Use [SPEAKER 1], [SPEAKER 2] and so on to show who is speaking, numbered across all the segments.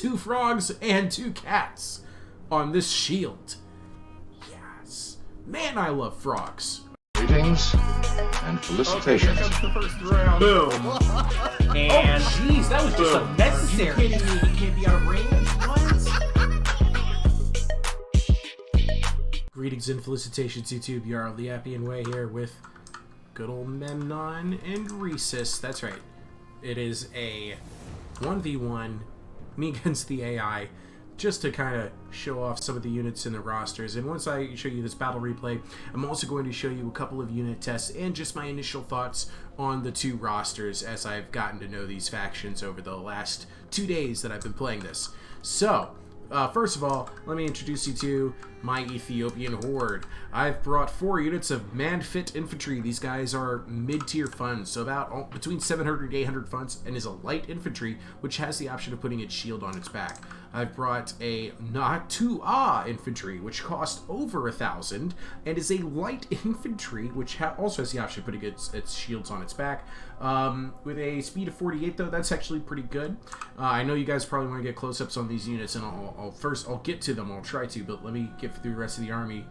[SPEAKER 1] 2 frogs and 2 cats on this shield. Yes. Man, I love frogs.
[SPEAKER 2] Greetings and felicitations.
[SPEAKER 3] Okay, here comes the first round.
[SPEAKER 4] Boom. And
[SPEAKER 1] Jeez, that was just unnecessary.
[SPEAKER 3] You kidding me? You can't be out of range? What?
[SPEAKER 1] Greetings and felicitations, YouTube. Jarl, the Appian way here with good old Memnon and Rhesus. That's right. It is a 1v1, me against the AI, just to kind of show off some of the units in the rosters. And once I show you this battle replay, I'm also going to show you a couple of unit tests and just my initial thoughts on the 2 rosters as I've gotten to know these factions over the last 2 days that I've been playing this. So, first of all, let me introduce you to my Ethiopian Horde. I've brought 4 units of man-fit infantry. These guys are mid-tier funds, so about between 700 and 800 funds, and is a light infantry, which has the option of putting its shield on its back. I've brought a Naktua infantry, which costs over 1,000, and is a light infantry, which also has the option of putting its shields on its back. With a speed of 48, though, that's actually pretty good. I know you guys probably want to get close-ups on these units, and I'll get to them. I'll try to, but let me get through the rest of the army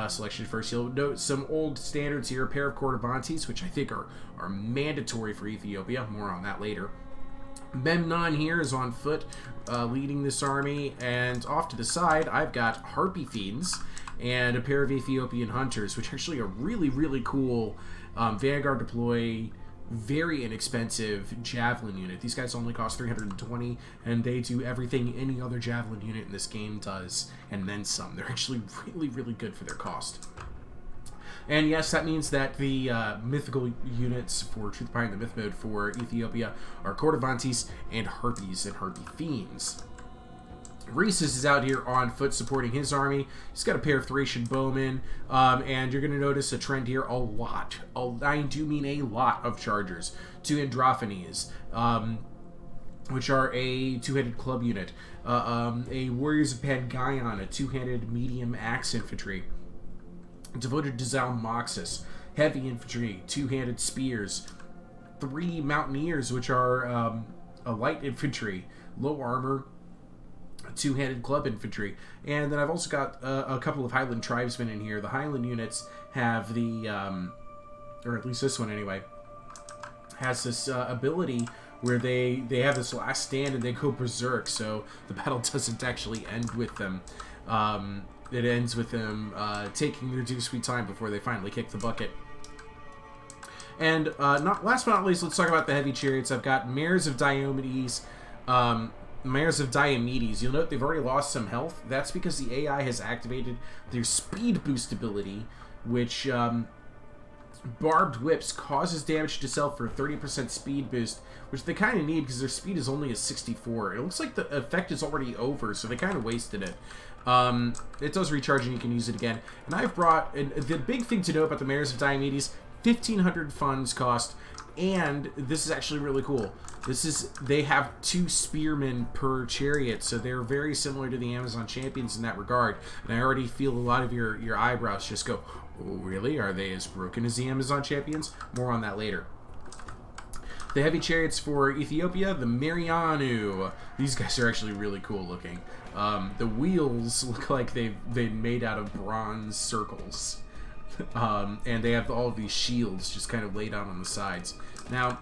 [SPEAKER 1] selection first. You'll note some old standards here. A pair of Cordovantes, which I think are mandatory for Ethiopia. More on that later. Memnon here is on foot, leading this army, and off to the side, I've got Harpy Fiends and a pair of Ethiopian Hunters, which actually are really, really cool Vanguard deploy, very inexpensive javelin unit. These guys only cost 320, and they do everything any other javelin unit in this game does, and then some. They're actually really, really good for their cost. And yes, that means that the mythical units for Truth Behind the Myth mode for Ethiopia are Cordovantes and Harpies and Harpy Fiends. Rhesus is out here on foot supporting his army. He's got a pair of Thracian bowmen, and you're going to notice a trend here. I do mean a lot of chargers. 2 Androphanes, which are a 2-handed club unit. A Warriors of Pangaeon, a 2-handed medium axe infantry. Devoted to Zalmoxis, heavy infantry, 2-handed spears. 3 Mountaineers, which are a light infantry, low armor, 2-handed club infantry. And then I've also got a couple of Highland tribesmen in here. The Highland units have the, or at least this one anyway, has this ability where they have this last stand and they go berserk, so the battle doesn't actually end with them. It ends with them taking their due sweet time before they finally kick the bucket. And last but not least, let's talk about the heavy chariots. I've got Mares of Diomedes, You'll note they've already lost some health. That's because the AI has activated their speed boost ability, which Barbed Whips causes damage to self for a 30% speed boost, which they kind of need because their speed is only a 64. It looks like the effect is already over, so they kind of wasted it. It does recharge and you can use it again. And I've brought, the big thing to know about the Mares of Diomedes, 1,500 funds cost, and this is actually really cool. They have 2 spearmen per chariot, so they're very similar to the Amazon champions in that regard. And I already feel a lot of your eyebrows just go, oh, really? Are they as broken as the Amazon champions? More on that later. The heavy chariots for Ethiopia, the Mariano. These guys are actually really cool looking. The wheels look like they've made out of bronze circles. And they have all of these shields just kind of laid out on the sides. Now,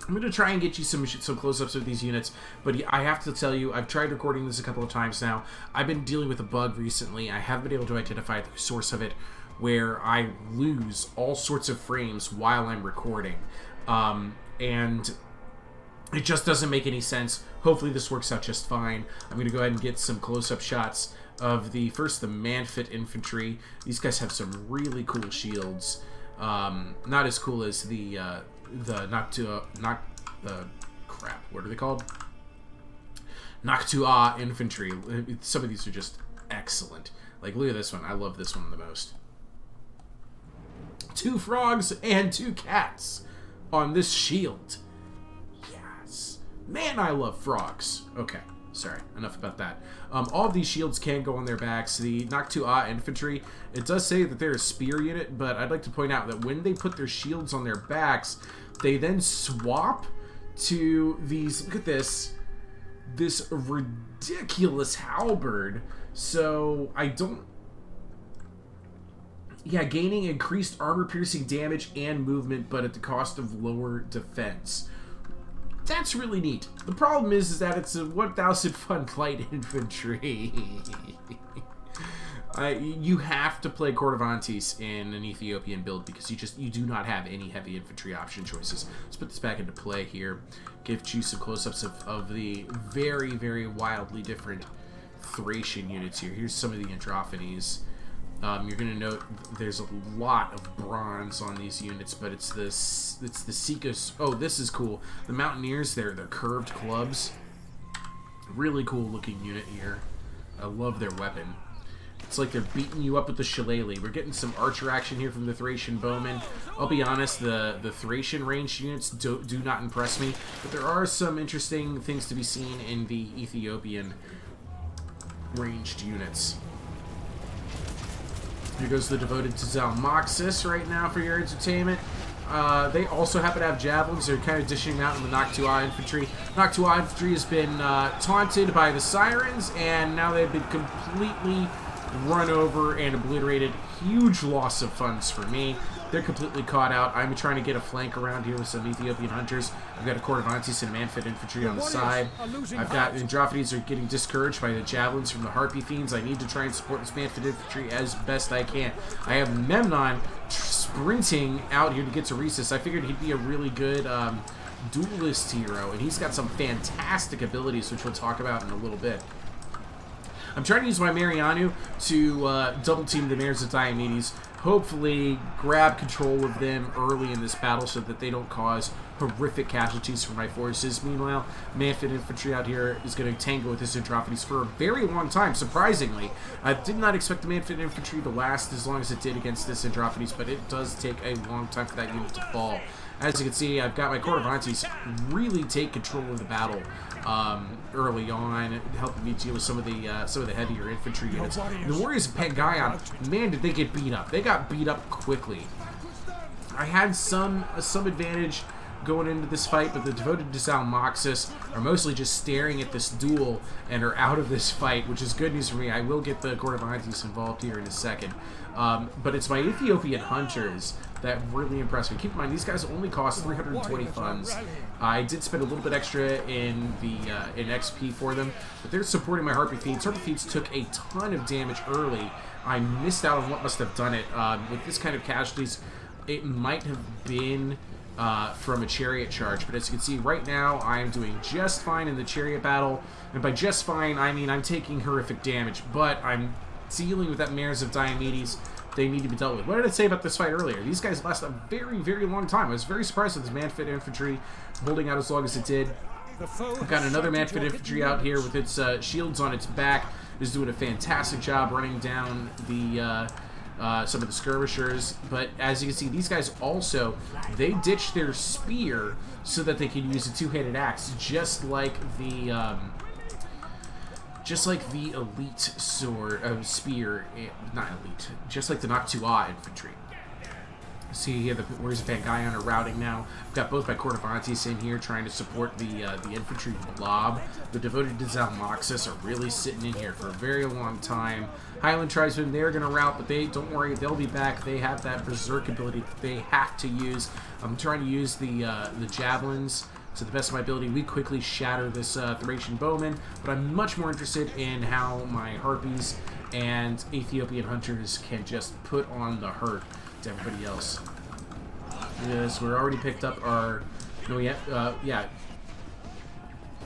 [SPEAKER 1] I'm going to try and get you some close-ups of these units, but I have to tell you, I've tried recording this a couple of times now. I've been dealing with a bug recently. I haven't been able to identify the source of it, where I lose all sorts of frames while I'm recording. And it just doesn't make any sense. Hopefully this works out just fine. I'm going to go ahead and get some close-up shots of the man-fit infantry. These guys have some really cool shields. Not as cool as the crap, what are they called? Naktua infantry. Some of these are just excellent. Like, look at this one. I love this one the most. 2 frogs and 2 cats on this shield. Yes. Man, I love frogs. Okay. Sorry, enough about that. All of these shields can go on their backs. The Naktua infantry, it does say that they're a spear unit, but I'd like to point out that when they put their shields on their backs, they then swap to these, look at this, this ridiculous halberd. So I don't... Yeah, gaining increased armor-piercing damage and movement, but at the cost of lower defense. That's really neat. The problem is that it's a 1,000 fun light infantry. You have to play Cordovantes in an Ethiopian build because you do not have any heavy infantry option choices. Let's put this back into play here. Give you some close-ups of the very, very wildly different Thracian units here. Here's some of the Androphanes. You're going to note there's a lot of bronze on these units, but it's the Seekers. Oh, this is cool. The Mountaineers, they're curved clubs. Really cool looking unit here. I love their weapon. It's like they're beating you up with the shillelagh. We're getting some archer action here from the Thracian bowmen. I'll be honest, the Thracian ranged units do not impress me, but there are some interesting things to be seen in the Ethiopian ranged units. Here goes the devoted to Zalmoxis right now for your entertainment. They also happen to have javelins. They're kind of dishing out in the Noctua infantry. Noctua infantry has been taunted by the sirens, and now they've been completely run over and obliterated. Huge loss of funds for me. They're completely caught out. I'm trying to get a flank around here with some Ethiopian hunters. I've got a Cordovantes and Manfit infantry on the side. I've got Androphanes are getting discouraged by the javelins from the Harpy Fiends. I need to try and support this Manfit infantry as best I can. I have Memnon sprinting out here to get to Rhesus. I figured he'd be a really good duelist hero, and he's got some fantastic abilities, which we'll talk about in a little bit. I'm trying to use my Mariano to double team the Mares of Diomedes, hopefully grab control of them early in this battle so that they don't cause horrific casualties for my forces. Meanwhile, Manfit infantry out here is going to tango with this Androphanes for a very long time, surprisingly. I did not expect the Manfit infantry to last as long as it did against this Androphanes, but it does take a long time for that unit to fall. As you can see, I've got my Cordovantes really take control of the battle early on, helping me deal with some of the heavier infantry units. The Warriors of Pangaeon, man, did they get beat up. They got beat up quickly. I had some advantage going into this fight, but the devoted to Zalmoxis are mostly just staring at this duel and are out of this fight, which is good news for me. I will get the Cordovantes involved here in a second. But it's my Ethiopian Hunters that really impressed me. Keep in mind, these guys only cost 320 funds. I did spend a little bit extra in XP for them, but they're supporting my Harpy Fiends. Harpy Fiends took a ton of damage early. I missed out on what must have done it. With this kind of casualties, it might have been from a Chariot charge, but as you can see right now, I'm doing just fine in the Chariot battle, and by just fine, I mean I'm taking horrific damage, but I'm dealing with that Mares of Diomedes. They need to be dealt with. What did I say about this fight earlier? These guys last a very, very long time. I was very surprised with this Manfit infantry holding out as long as it did. I've got another Manfit infantry out here with its shields on its back. Is doing a fantastic job running down the some of the skirmishers. But as you can see, these guys also, they ditched their spear so that they could use a two-handed axe, just like the elite sword, spear, not elite, just like the Noctua infantry. See here, the Warriors of Pangaeon are routing now. I've got both my Cordovantes in here trying to support the infantry blob. The devoted to Zalmoxis are really sitting in here for a very long time. Highland tribesmen, they're going to rout, but don't worry, they'll be back. They have that berserk ability that they have to use. I'm trying to use the javelins to the best of my ability. We quickly shatter this Thracian bowman, but I'm much more interested in how my Harpies and Ethiopian Hunters can just put on the hurt to everybody else. Yes, we're already picked up our... No, yeah.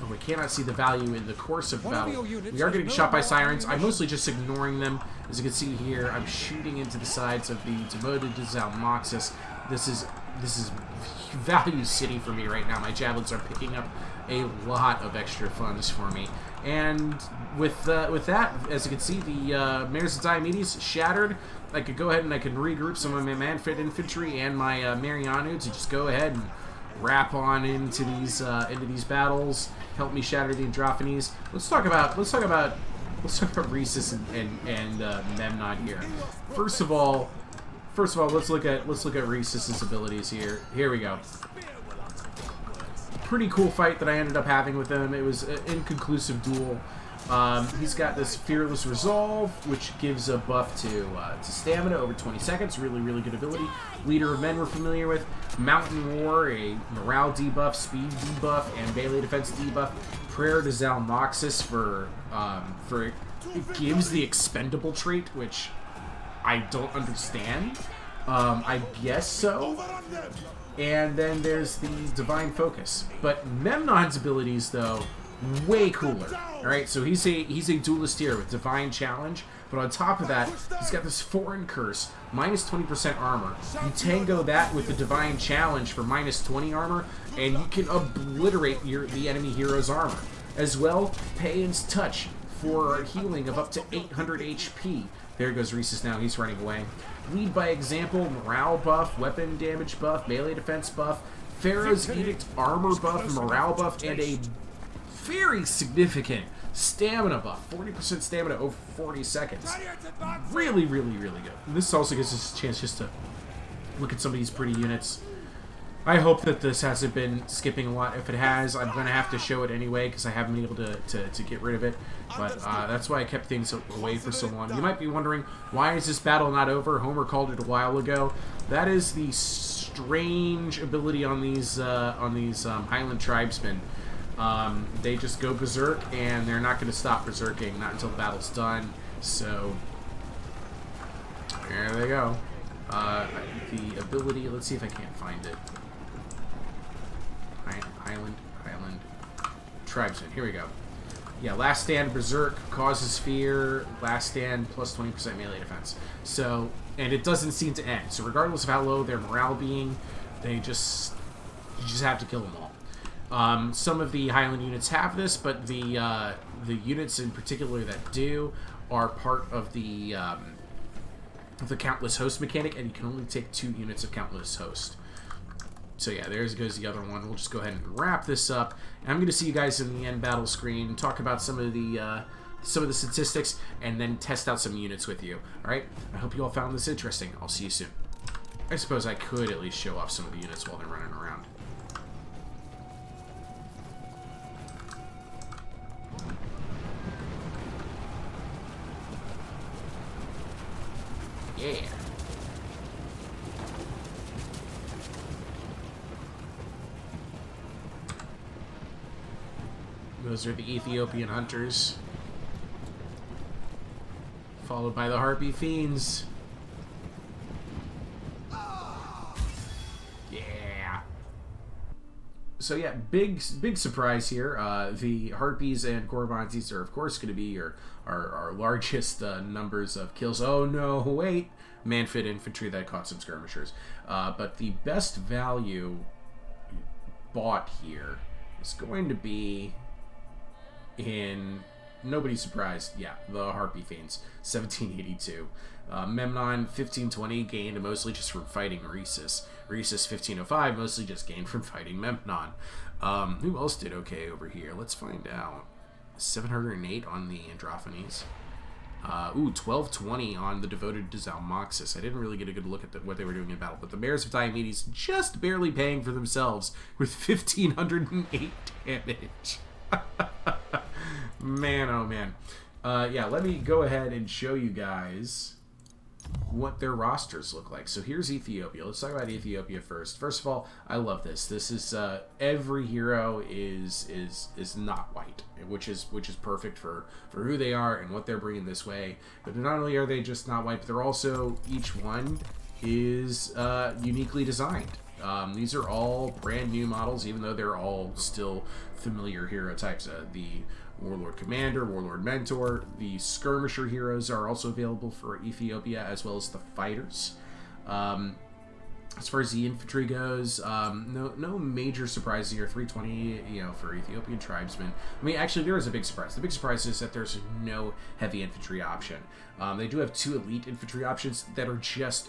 [SPEAKER 1] Oh, we cannot see the value in the course of the battle. We are getting shot by sirens. I'm mostly just ignoring them. As you can see here, I'm shooting into the sides of the devoted to Zalmoxis. This is value city for me right now. My javelins are picking up a lot of extra funds for me. And with that, as you can see, the Mares of Diomedes shattered. I could go ahead and I can regroup some of my Manfit infantry and my Mariano to just go ahead and wrap on into these battles. Help me shatter the Androphanes. Let's talk about Rhesus and Memnon here. First of all, let's look at Rhesus's abilities here. Here we go. pretty cool fight that I ended up having with him. It was an inconclusive duel. He's got this Fearless Resolve, which gives a buff to stamina over 20 seconds. Really, really good ability. Leader of Men we're familiar with. Mountain War, a morale debuff, speed debuff, and melee defense debuff. Prayer to Zalmoxis for it gives the expendable trait, which I don't understand. I guess so. And then there's the Divine Focus. But Memnon's abilities, though, way cooler. Alright, so he's a duelist here with Divine Challenge, but on top of that, he's got this Foreign Curse, minus 20% armor. You tango that with the Divine Challenge for minus 20 armor, and you can obliterate the enemy hero's armor. As well, Paean's Touch for healing of up to 800 HP. There goes Rhesus now, he's running away. Lead by Example, morale buff, weapon damage buff, melee defense buff, Pharaoh's Edict armor buff, morale buff, and a very significant stamina buff. 40% stamina over 40 seconds. Really, really, really good. And this also gives us a chance just to look at some of these pretty units. I hope that this hasn't been skipping a lot. If it has, I'm going to have to show it anyway because I haven't been able to get rid of it. But that's why I kept things away for so long. You might be wondering, why is this battle not over? Homer called it a while ago. That is the strange ability on these Highland tribesmen. They just go berserk, and they're not going to stop berserking, not until the battle's done. So, there they go. The ability, let's see if I can't find it. Highland tribesmen, here we go. Yeah, Last Stand Berserk causes fear, Last Stand plus 20% melee defense. So, and it doesn't seem to end. So regardless of how low their morale being, you just have to kill them all. Some of the Highland units have this, but the units in particular that do are part of the Countless Host mechanic, and you can only take 2 units of Countless Host. So yeah, there goes the other one. We'll just go ahead and wrap this up. And I'm going to see you guys in the end battle screen, talk about some of the statistics, and then test out some units with you. All right? I hope you all found this interesting. I'll see you soon. I suppose I could at least show off some of the units while they're running around. Yeah. Those are the Ethiopian Hunters. Followed by the Harpy Fiends. Yeah. So yeah, big surprise here. The Harpies and Gorbanzis are of course going to be our largest numbers of kills. Oh no, wait. Man-fit infantry that caught some skirmishers. But the best value bought here is going to be in, nobody's surprised, yeah, the Harpy Fiends, 1782. Memnon, 1520, gained mostly just from fighting Rhesus. Rhesus, 1505, mostly just gained from fighting Memnon. Who else did okay over here? Let's find out. 708 on the Androphanes. 1220 on the Devoted to Zalmoxis. I didn't really get a good look at what they were doing in battle, but the Mares of Diomedes just barely paying for themselves with 1508 damage. Man, oh man. Yeah, let me go ahead and show you guys what their rosters look like. So here's Ethiopia. Let's talk about Ethiopia first. First of all, I love this. This is every hero is not white, which is perfect for who they are and what they're bringing this way. But not only are they just not white, but they're also, each one is uniquely designed. These are all brand new models, even though they're all still familiar hero types. The Warlord Commander, Warlord Mentor, the Skirmisher heroes are also available for Ethiopia, as well as the fighters. As far as the infantry goes, no major surprises here. 320, for Ethiopian tribesmen. I mean, actually, there is a big surprise. The big surprise is that there's no heavy infantry option. They do have 2 elite infantry options that are just,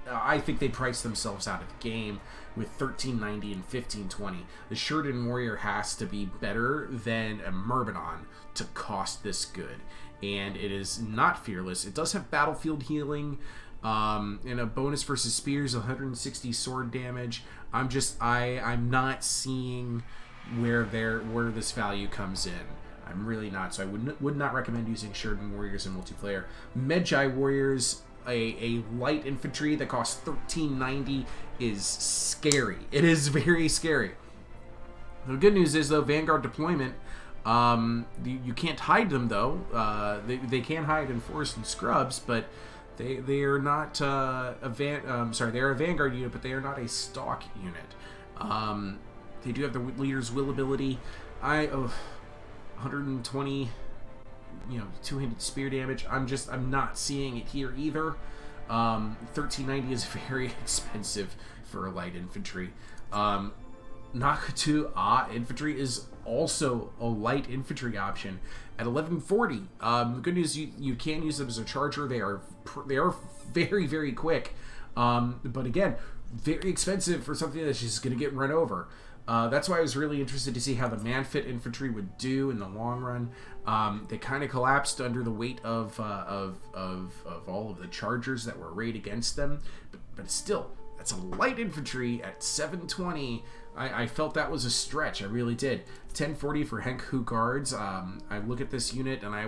[SPEAKER 1] I think they price themselves out of the game with 1390 and 1520. The Sheridan Warrior has to be better than a Myrmidon to cost this good. And it is not fearless. It does have battlefield healing, and a bonus versus spears, 160 sword damage. I'm not seeing where this value comes in. I'm really not. So I would not recommend using Sheridan Warriors in multiplayer. Medjai Warriors, a light infantry that costs 1390 is scary. It is very scary. The good news is, though, Vanguard deployment, you can't hide them, though. They can hide in forest and scrubs, but they are not they're a Vanguard unit, but they are not a stock unit. They do have the leader's will ability. 120, two-handed spear damage. I'm not seeing it here either. 1390 is very expensive for a light infantry. Nakatu infantry is also a light infantry option at 1140. The good news, you can use them as a charger. They are very, very quick, but again, very expensive for something that's just going to get run over. That's why I was really interested to see how the man-fit infantry would do in the long run. They kind of collapsed under the weight of all of the chargers that were arrayed against them, but still, that's a light infantry at 720. I felt that was a stretch. I really did. 1040 for Henku Guards. I look at this unit and I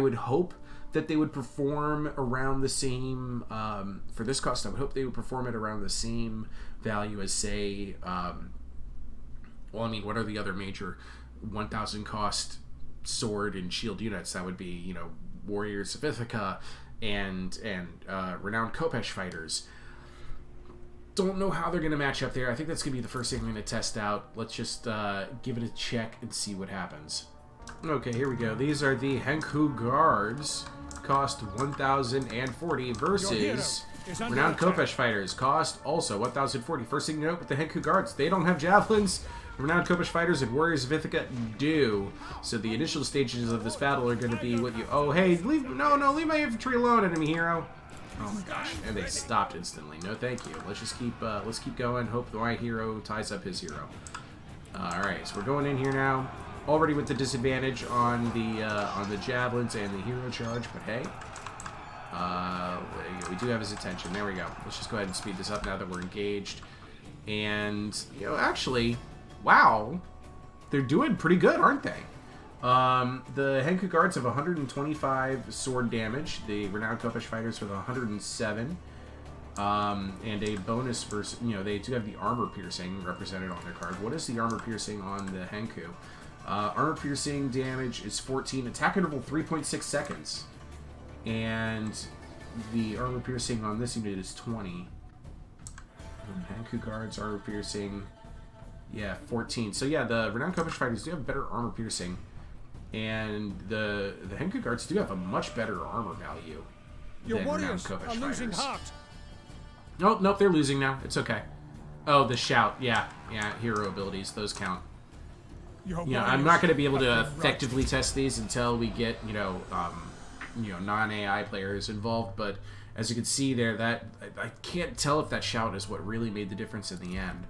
[SPEAKER 1] would hope that they would perform around the same for this cost. I would hope they would perform it around the same value as, say, what are the other major 1,000 cost sword and shield units? That would be, Warriors of Ithaca and Renowned Khopesh Fighters. Don't know how they're going to match up there. I think that's going to be the first thing I'm going to test out. Let's just give it a check and see what happens. Okay, here we go. These are the Henku Guards. Cost 1,040 versus Renowned Khopesh Fighters. Cost also 1,040. First thing to note with the Henku Guards, they don't have javelins. Renowned Khopesh Fighters and Warriors of Ithaca do. So the initial stages of this battle are going to be what you... Oh, hey, leave my infantry alone, enemy hero. Oh my gosh, and they stopped instantly. No, thank you. Let's just keep going. Hope my hero ties up his hero. All right, so we're going in here now. Already with the disadvantage on the javelins and the hero charge, but hey, we do have his attention. There we go. Let's just go ahead and speed this up now that we're engaged. And actually, wow, they're doing pretty good, aren't they? The Henku Guards have 125 sword damage. The Renowned Khopesh Fighters with 107. And a bonus versus, they do have the armor piercing represented on their card. What is the armor piercing on the Henku? Armor piercing damage is 14. Attack interval 3.6 seconds. And the armor piercing on this unit is 20. Henku Guards armor piercing, 14. So yeah, the Renowned Khopesh Fighters do have better armor piercing. And the Henku Guards do have a much better armor value than Renowned Khopesh Fighters. Nope, they're losing now. It's okay. Oh, the shout. Yeah, hero abilities. Those count. I'm not going to be able to effectively test these until we get, non-AI players involved. But as you can see there, that I can't tell if that shout is what really made the difference in the end.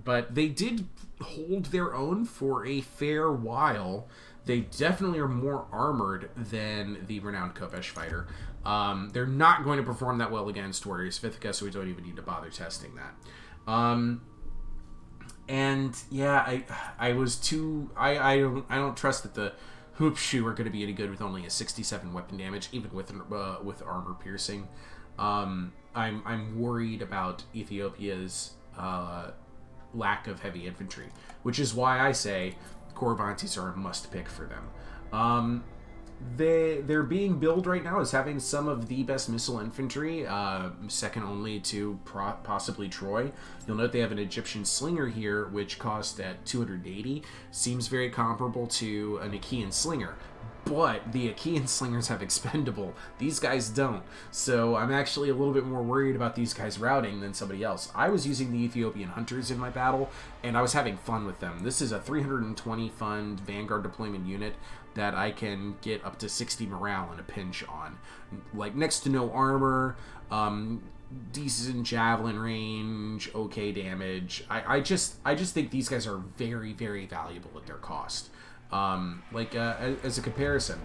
[SPEAKER 1] But they did hold their own for a fair while. They definitely are more armored than the Renowned Khopesh Fighter. They're not going to perform that well against Warriors of Ithaca, so we don't even need to bother testing that. And yeah, I don't trust that the hoop shoe are going to be any good with only a 67 weapon damage, even with armor piercing. I'm worried about Ethiopia's lack of heavy infantry, which is why I say Corvantes are a must pick for them. They're being billed right now as having some of the best missile infantry, second only to possibly Troy. You'll note they have an Egyptian Slinger here, which cost at 280. Seems very comparable to an Achaean Slinger. But the Achaean Slingers have expendable. These guys don't. So I'm actually a little bit more worried about these guys routing than somebody else. I was using the Ethiopian Hunters in my battle, and I was having fun with them. This is a 320 fund Vanguard deployment unit that I can get up to 60 morale in a pinch on. Like, next to no armor, decent javelin range, okay damage. I just think these guys are very, very valuable at their cost. As a comparison,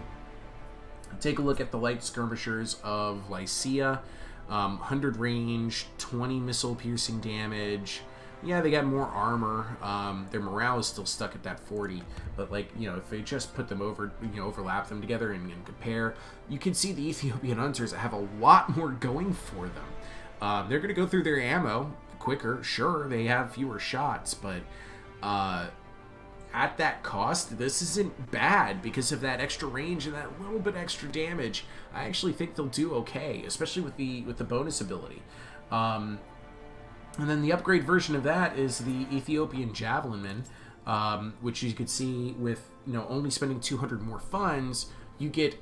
[SPEAKER 1] take a look at the light skirmishers of Lycia. 100 range, 20 missile piercing damage, Yeah, they got more armor. Their morale is still stuck at that 40. But, like, you know, if they just put them over, you know, overlap them together and compare, you can see the Ethiopian Hunters have a lot more going for them. They're going to go through their ammo quicker. Sure, they have fewer shots, but at that cost, this isn't bad because of that extra range and that little bit extra damage. I actually think they'll do okay, especially with the bonus ability. And then the upgrade version of that is the Ethiopian Javelinman, which you could see with, you know, only spending 200 more funds, you get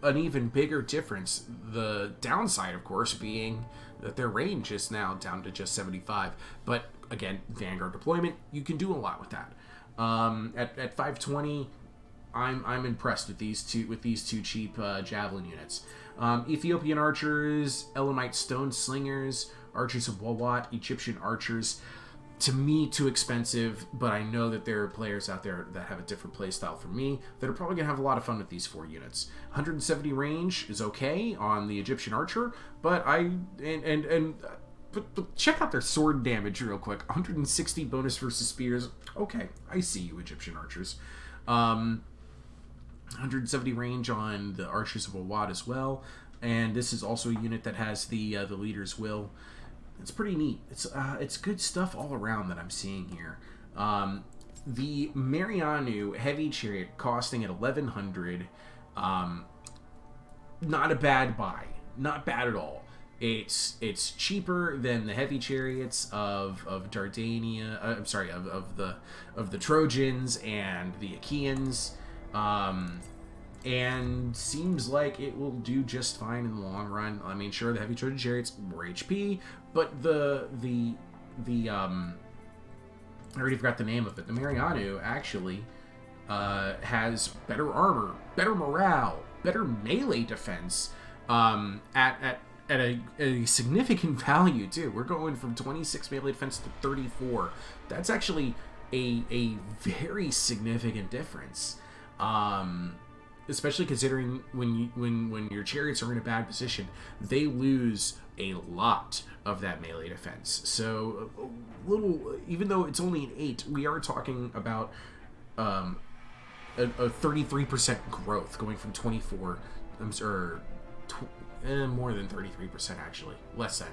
[SPEAKER 1] an even bigger difference. The downside, of course, being that their range is now down to just 75. But again, Vanguard deployment, you can do a lot with that. At 520, I'm impressed with these two cheap javelin units. Ethiopian archers, Elamite stone slingers, archers of Wawat, Egyptian archers. To me, too expensive, but I know that there are players out there that have a different playstyle from me that are probably going to have a lot of fun with these 4 units. 170 range is okay on the Egyptian archer, but but check out their sword damage real quick. 160 bonus versus spears. Okay, I see you, Egyptian archers. 170 range on the archers of Awad as well, and this is also a unit that has the leader's will. It's pretty neat. It's good stuff all around that I'm seeing here. The Mariano heavy chariot costing at 1100. Not a bad buy. Not bad at all. It's cheaper than the heavy chariots of Dardania. Of the Trojans and the Achaeans. And seems like it will do just fine in the long run. I mean, sure, the heavy Trojan chariots more HP, but the I already forgot the name of it. The Mariano actually has better armor, better morale, better melee defense at a significant value too. We're going from 26 melee defense to 34. That's actually a very significant difference. Especially considering when your chariots are in a bad position, they lose a lot of that melee defense. So a little, even though it's only an 8, we are talking about a 33% growth going from 24. More than 33% actually, less than,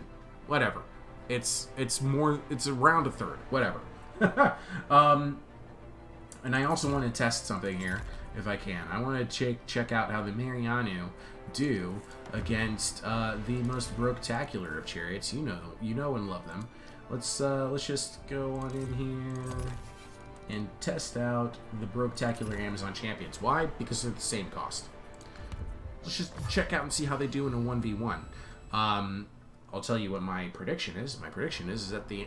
[SPEAKER 1] whatever. It's more. It's around a third, whatever. And I also want to test something here. If I can, I want to check out how the Mariano do against the most broke-tacular of chariots. You know and love them. Let's just go on in here and test out the broke-tacular Amazon champions. Why? Because they're the same cost. Let's just check out and see how they do in a 1v1. I'll tell you what my prediction is. My prediction is that the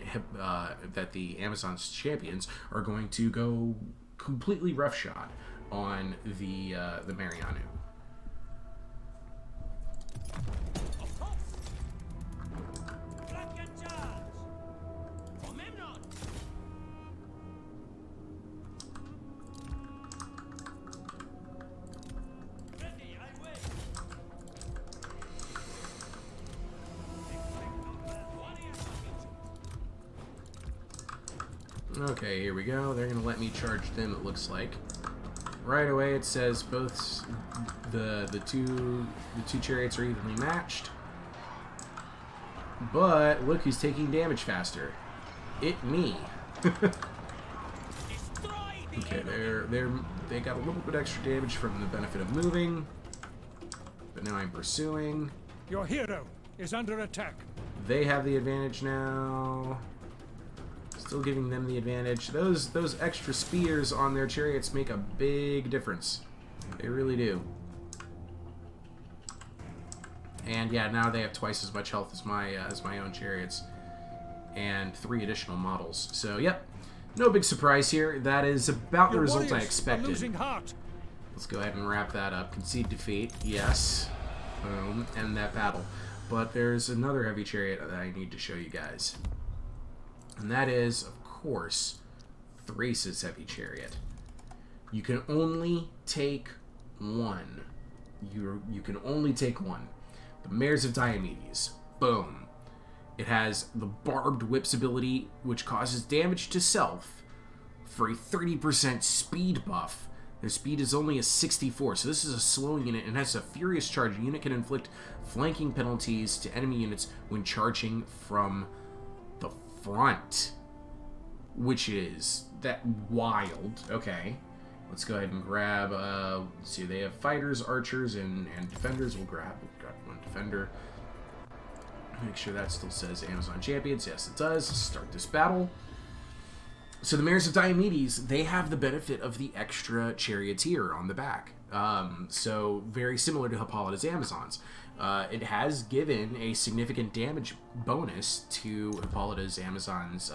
[SPEAKER 1] Amazon's champions are going to go completely roughshod on the Mariano. Okay, here we go. They're gonna let me charge them, it looks like. Right away it says both the two chariots are evenly matched. But look who's taking damage faster. It me. Okay, they got a little bit extra damage from the benefit of moving. But now I'm pursuing.
[SPEAKER 5] Your hero is under attack.
[SPEAKER 1] They have the advantage now. Still giving them the advantage. Those extra spears on their chariots make a big difference. They really do. And yeah, now they have twice as much health as my own chariots, and 3 additional models. So yep, no big surprise here. That is about the result I expected. Let's go ahead and wrap that up. Concede defeat. Yes. Boom. End that battle. But there's another heavy chariot that I need to show you guys. And that is, of course, Thrace's heavy chariot. You can only take one. You can only take one. The Mares of Diomedes. Boom. It has the Barbed Whips ability, which causes damage to self for a 30% speed buff. Their speed is only a 64, so this is a slow unit and has a Furious Charge. The unit can inflict flanking penalties to enemy units when charging from the front, which is that wild. Okay, let's go ahead and grab, let's see, they have fighters, archers, and defenders. We'll grab one defender. Make sure that still says Amazon Champions. Yes, it does. Let's start this battle. So the Mares of Diomedes, they have the benefit of the extra charioteer on the back. So very similar to Hippolyta's Amazons. It has given a significant damage bonus to Hippolyta's Amazons,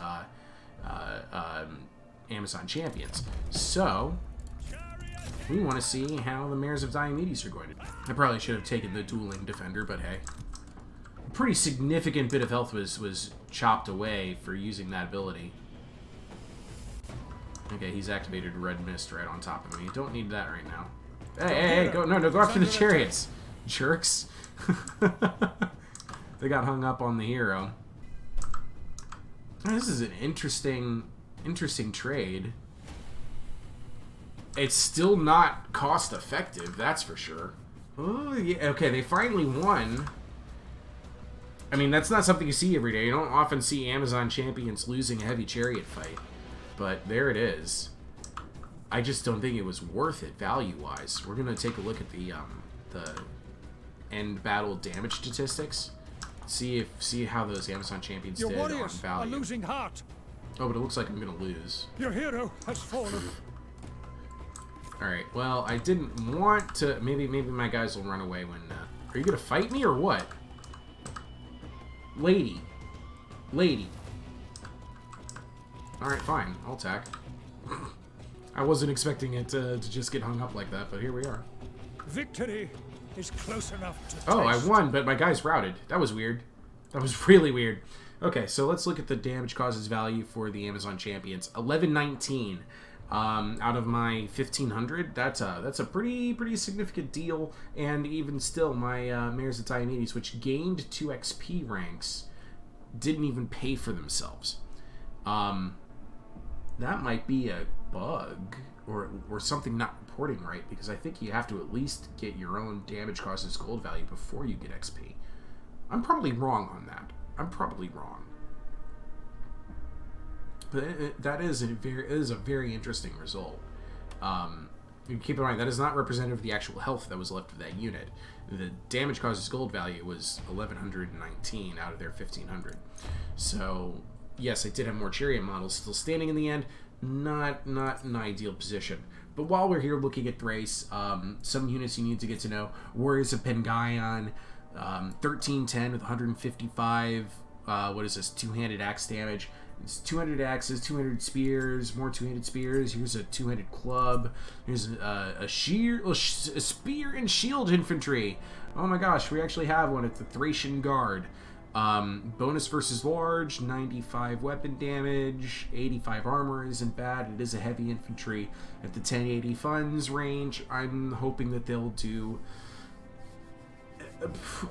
[SPEAKER 1] Amazon Champions. So we want to see how the Mares of Diomedes are going to do. I probably should have taken the dueling defender, but hey. A pretty significant bit of health was chopped away for using that ability. Okay, he's activated Red Mist right on top of me. Don't need that right now. Hey, go after the chariots, jerks. They got hung up on the hero. This is an interesting trade. It's still not cost effective, that's for sure. Oh, yeah, okay, they finally won. I mean, that's not something you see every day. You don't often see Amazon champions losing a heavy chariot fight. But there it is. I just don't think it was worth it value-wise. We're gonna take a look at the end battle damage statistics. See how those Amazon champions did on value.
[SPEAKER 5] Are losing heart.
[SPEAKER 1] Oh, but it looks like I'm gonna lose.
[SPEAKER 5] Your hero has fallen.
[SPEAKER 1] All right. Well, I didn't want to. Maybe my guys will run away when. Are you gonna fight me or what, lady? Alright, fine. I'll attack. I wasn't expecting it to just get hung up like that, but here we are.
[SPEAKER 5] Victory is close enough to taste.
[SPEAKER 1] Oh, I won, but my guy's routed. That was weird. That was really weird. Okay, so let's look at the damage causes value for the Amazon champions. 1119 out of my 1500. That's a pretty significant deal. And even still, my Mares of Diomedes, which gained 2 XP ranks, didn't even pay for themselves. That might be a bug or something not reporting right, because I think you have to at least get your own damage causes gold value before you get XP. I'm probably wrong on that. I'm probably wrong. But that is a very interesting result. You keep in mind, that is not representative of the actual health that was left of that unit. The damage causes gold value was 1119 out of their 1500. So yes, I did have more chariot models still standing in the end. Not an ideal position. But while we're here looking at Thrace, some units you need to get to know. Warriors of Pengayon, 1310 with 155, what is this, two-handed axe damage. It's 200 axes, 200 spears, more two-handed spears. Here's a two-handed club. Here's a spear and shield infantry. Oh my gosh, we actually have one at the Thracian Guard. Bonus versus large, 95 weapon damage, 85 armor isn't bad. It is a heavy infantry at the 1080 funds range. I'm hoping that they'll do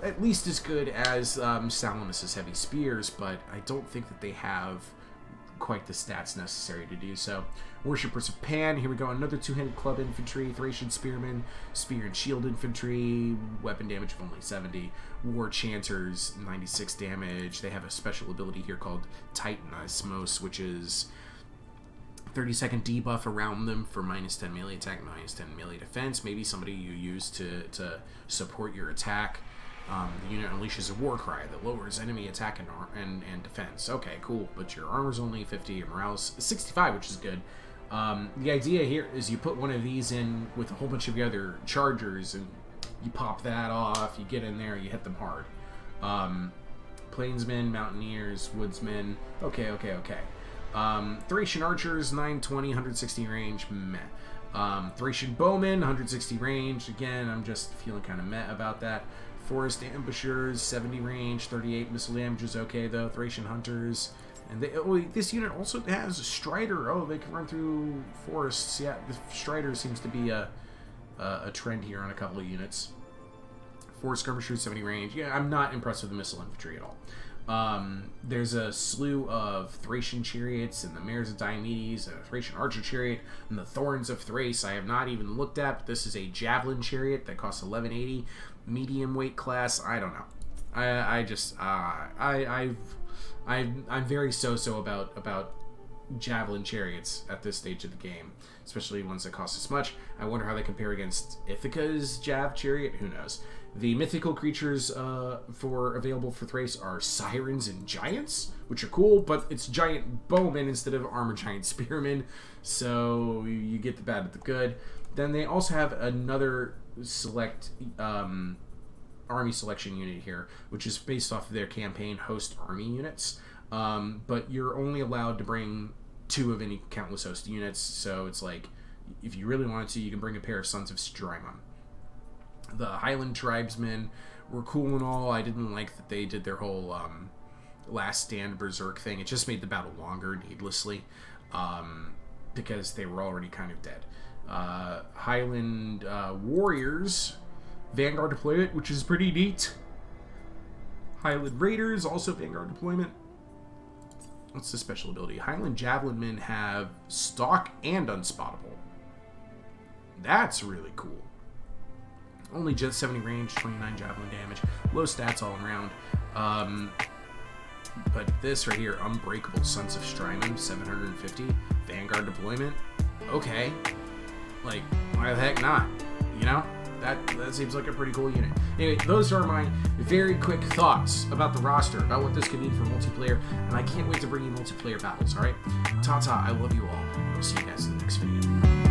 [SPEAKER 1] at least as good as Salamis' heavy spears, but I don't think that they have quite the stats necessary to do so. Worshippers of Pan, here we go, another two-handed club infantry, Thracian spearmen, spear and shield infantry, weapon damage of only 70, war chanters, 96 damage. They have a special ability here called Titanismos, which is 30-second debuff around them for minus 10 melee attack, minus 10 melee defense. Maybe somebody you use to support your attack. The unit unleashes a war cry that lowers enemy attack and defense. Okay, cool, but your armor's only 50, your morale's 65, which is good. The idea here is you put one of these in with a whole bunch of the other chargers, and you pop that off, you get in there, you hit them hard. Plainsmen, mountaineers, woodsmen, okay. Thracian archers, 920, 160 range, meh. Thracian bowmen, 160 range, again, I'm just feeling kind of meh about that. Forest ambushers, 70 range, 38 missile damage is okay though. Thracian hunters, and this unit also has a strider. Oh, they can run through forests. Yeah, the strider seems to be a trend here on a couple of units. 4 skirmishers, 70 range. Yeah, I'm not impressed with the missile infantry at all. There's a slew of Thracian Chariots and the Mares of Diomedes, a Thracian Archer Chariot, and the Thorns of Thrace I have not even looked at, but this is a Javelin Chariot that costs 1180, medium weight class. I don't know. I'm very so-so about Javelin Chariots at this stage of the game, especially ones that cost this much. I wonder how they compare against Ithaca's Jav Chariot. Who knows? The mythical creatures available for Thrace are Sirens and Giants, which are cool, but it's giant bowmen instead of armor giant spearmen, so you get the bad with the good. Then they also have another select army selection unit here, which is based off of their campaign host army units, but you're only allowed to bring 2 of any countless host units, so it's like, if you really wanted to, you can bring a pair of Sons of Strymon. The Highland tribesmen were cool and all. I didn't like that they did their whole last stand berserk thing. It just made the battle longer needlessly, because they were already kind of dead. Highland warriors, Vanguard deployment, which is pretty neat. Highland raiders, also Vanguard deployment. What's the special ability? Highland javelin men have stalk and unspottable. That's really cool. Only just 70 range, 29 javelin damage, low stats all around. But this right here, Unbreakable Sons of Strymon, 750, Vanguard deployment. Okay, like, why the heck not? You know, that seems like a pretty cool unit. Anyway, those are my very quick thoughts about the roster, about what this could mean for multiplayer, and I can't wait to bring you multiplayer battles. All right, ta-ta, I love you all. We'll see you guys in the next video.